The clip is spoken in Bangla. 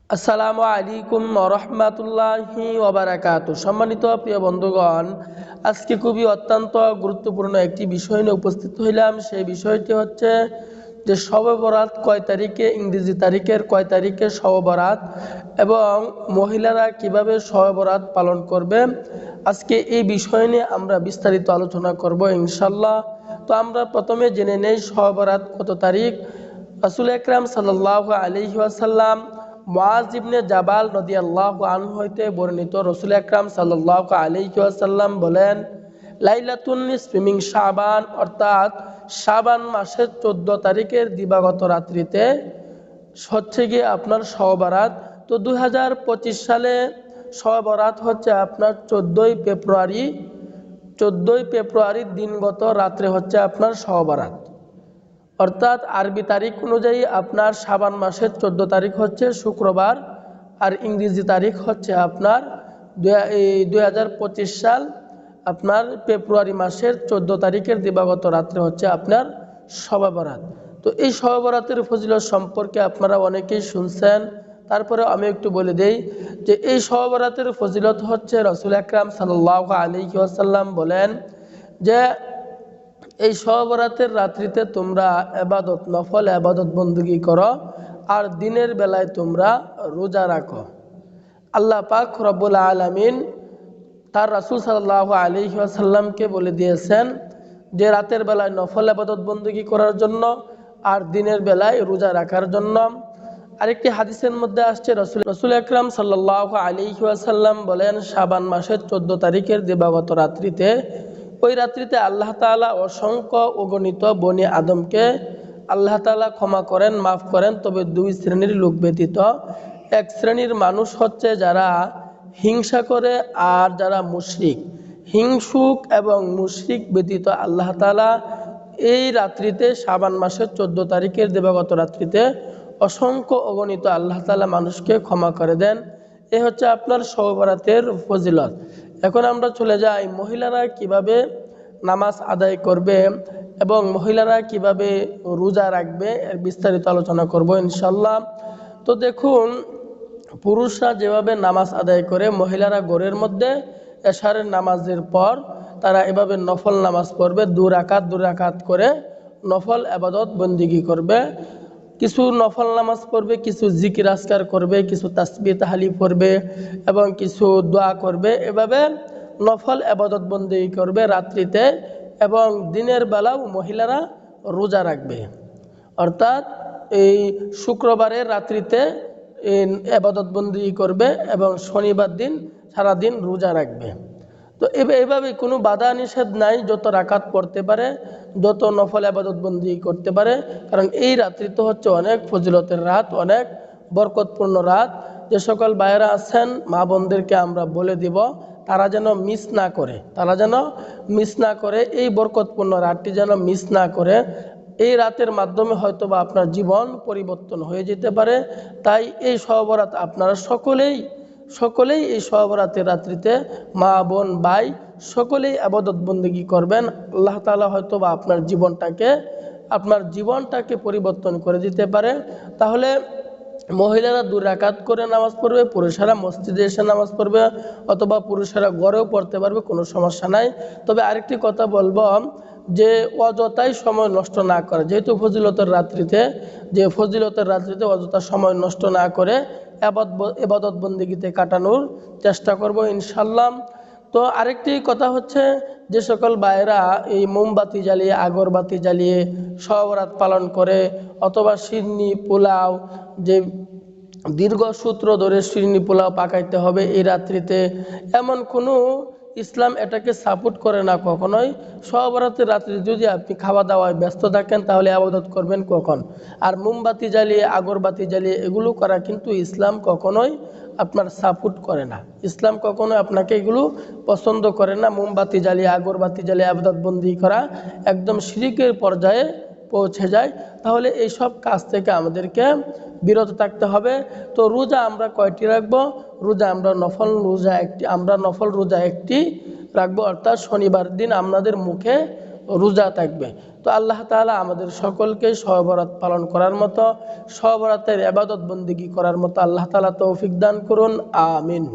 আসসালামু আলাইকুম রহমাতুল্লাহি ওবারাকাতু। সম্মানিত প্রিয় বন্ধুগণ, আজকে খুবই অত্যন্ত গুরুত্বপূর্ণ একটি বিষয় নিয়ে উপস্থিত হইলাম। সেই বিষয়টি হচ্ছে যে শবে বরাত কয় তারিখে, ইংরেজি তারিখের কয় তারিখে শবে বরাত এবং মহিলারা কিভাবে শবে বরাত পালন করবে। আজকে এই বিষয় নিয়ে আমরা বিস্তারিত আলোচনা করব ইনশাল্লাহ। তো আমরা প্রথমে জেনে নেই শবে বরাত কত তারিখ। রাসূল আকরাম সাল্লাল্লাহু আলাইহি ওয়াসাল্লাম মুআয ইবনে জাবাল রাদিয়াল্লাহু আনহু হইতে বর্ণিত, রাসূল আকরাম সাল্লাল্লাহু আলাইহি ওয়াসাল্লাম বলেন, লাইলাতুন নিসফি মিন শাবান, অর্থাৎ শাবান মাসের 14 তারিখের দিবাগত রাত্রিতে হচ্ছে গিয়ে আপনার শবে বরাত। তো 2025 সালে শবে বরাত হচ্ছে আপনার 14ই ফেব্রুয়ারির দিনগত রাত্রে হচ্ছে আপনার শবে বরাত। অর্থাৎ আরবি তারিখ অনুযায়ী আপনার শাবান মাসের 14 তারিখ হচ্ছে শুক্রবার, আর ইংরেজি তারিখ হচ্ছে আপনার 2025 সাল আপনার ফেব্রুয়ারি মাসের 14 তারিখের দিবাগত রাত্রে হচ্ছে আপনার শবে বরাত। তো এই শবে বরাতের ফজিলত সম্পর্কে আপনারা অনেকেই শুনছেন, তারপরে আমি একটু বলে দেই যে এই শবে বরাতের ফজিলত হচ্ছে রাসূল আকরাম সাল্লাল্লাহু আলাইহি ওয়াসাল্লাম বলেন যে এই শবে বরাতের রাত্রিতে তোমরা ইবাদত, নফল ইবাদত বندگی করো, আর দিনের বেলায় তোমরা রোজা রাখো। আল্লাহ পাক রব্বুল আলামিন তার রাসূল সাল্লাল্লাহু আলাইহি ওয়াসাল্লামকে বলে দিয়েছেন যে রাতের বেলায় নফল ইবাদত বندگی করার জন্য আর দিনের বেলায় রোজা রাখার জন্য। আরেকটি হাদিসের মধ্যে আসছে রাসূল আকরাম সাল্লাল্লাহু আলাইহি ওয়াসাল্লাম বলেন, শাবান মাসের 14 তারিখের দিবাগত রাত্রিতে, ওই রাত্রিতে আল্লাহ তাআলা অসংখ্য অগণিত বনি আদমকে আল্লাহ তাআলা ক্ষমা করেন, মাফ করেন, তবে দুই শ্রেণীর লোক ব্যতীত। এক শ্রেণীর মানুষ হচ্ছে যারা হিংসা করে আর যারা মুশরিক। হিংসুক এবং মুশরিক ব্যতীত আল্লাহ তাআলা এই রাত্রিতে শাবান মাসের 14 তারিখের দিবাগত রাত্রিতে অসংখ্য অগণিত আল্লাহ তাআলা মানুষকে ক্ষমা করে দেন। এ হচ্ছে আপনার শবে বরাতের ফজিলত। এখন আমরা চলে যাই মহিলারা কিভাবে নামাজ আদায় করবে এবং মহিলারা কিভাবে রোজা রাখবে, এর বিস্তারিত আলোচনা করব ইনশাল্লাহ। তো দেখুন, পুরুষরা যেভাবে নামাজ আদায় করে, মহিলারা ঘরের মধ্যে এশারের নামাজের পর তারা এভাবে নফল নামাজ পড়বে, 2 রাকাত করে নফল ইবাদত বندگی করবে। কিছু নফল নামাজ পড়বে, কিছু জিকির আজকার করবে, কিছু তাসবিহ তাহলিল পড়বে এবং কিছু দোয়া করবে। এভাবে নফল ইবাদত বندگی করবে রাত্রিতে, এবং দিনের বেলাও মহিলারা রোজা রাখবে। অর্থাৎ এই শুক্রবারের রাত্রিতে ইবাদত বندگی করবে এবং শনিবার দিন সারাদিন রোজা রাখবে। তো এভাবে কোনো বাধা নিষেধ নাই, যত রাকাত পড়তে পারে, যত নফল ইবাদত বندگی করতে পারে, কারণ এই রাত্রি তো হচ্ছে অনেক ফজিলতের রাত, অনেক বরকতপূর্ণ রাত। যে সকল ভাইয়েরা আছেন, মা বোনদেরকে আমরা বলে দিব তারা যেন মিস না করে, এই বরকতপূর্ণ রাতটি যেন মিস না করে। এই রাতের মাধ্যমে হয়তোবা আপনার জীবন পরিবর্তন হয়ে যেতে পারে। তাই এই শবে বরাত আপনারা সকলেই এই শবে বরাতের রাত্রিতে মা বোন ভাই সকলেই ইবাদত বندگی করবেন। আল্লাহ তাআলা হয়তোবা আপনার জীবনটাকে পরিবর্তন করে দিতে পারে। তাহলে মহিলারা 2 রাকাত করে নামাজ পড়বে, পুরুষেরা মসজিদে এসে নামাজ পড়বে, অথবা পুরুষেরা ঘরেও পড়তে পারবে, কোনো সমস্যা নাই। তবে আরেকটি কথা বলবো যে অযথাই সময় নষ্ট না করে, যেহেতু ফজিলতের রাত্রিতে অযথা সময় নষ্ট না করে ইবাদত বندگিতে কাটানোর চেষ্টা করব ইনশাল্লাহ। তো আরেকটি কথা হচ্ছে, যে সকল ভাইয়েরা এই মোমবাতি জ্বালিয়ে, আগরবাতি জ্বালিয়ে শবে বরাত পালন করে, অথবা শিরনি পোলাও, যে দীর্ঘ সূত্র ধরে শিরনি পোলাও পাকাইতে হবে এই রাত্রিতে, এমন কোনো ইসলাম এটাকে সাপোর্ট করে না কখনোই। শবে বরাতের রাত্রে যদি আপনি খাওয়া দাওয়ায় ব্যস্ত থাকেন, তাহলে ইবাদত করবেন কখন? আর মোমবাতি জ্বালিয়ে, আগরবাতি জ্বালিয়ে এগুলো করা কিন্তু ইসলাম কখনোই আপনার সাপোর্ট করে না। ইসলাম কখনো আপনাকে এগুলো পছন্দ করে না। মোমবাতি জ্বালিয়ে, আগরবাতি জ্বালিয়ে ইবাদত বندگی করা একদম শিরকের পর্যায়ে পৌঁছে যায়। তাহলে এই সব কাজ থেকে আমাদেরকে বিরত থাকতে হবে। তো রোজা আমরা কয়টি রাখবো? আমরা নফল রোজা একটি রাখবো, অর্থাৎ শনিবার দিন আমাদের মুখে রোজা থাকবে। তো তো আল্লাহ তাআলা আমাদের সকলকে শবে বরাত পালন করার মতো, শবে বরাতের ইবাদত বন্দেগী করার মতো আল্লাহ তাআলা তৌফিক দান করুন। আমিন।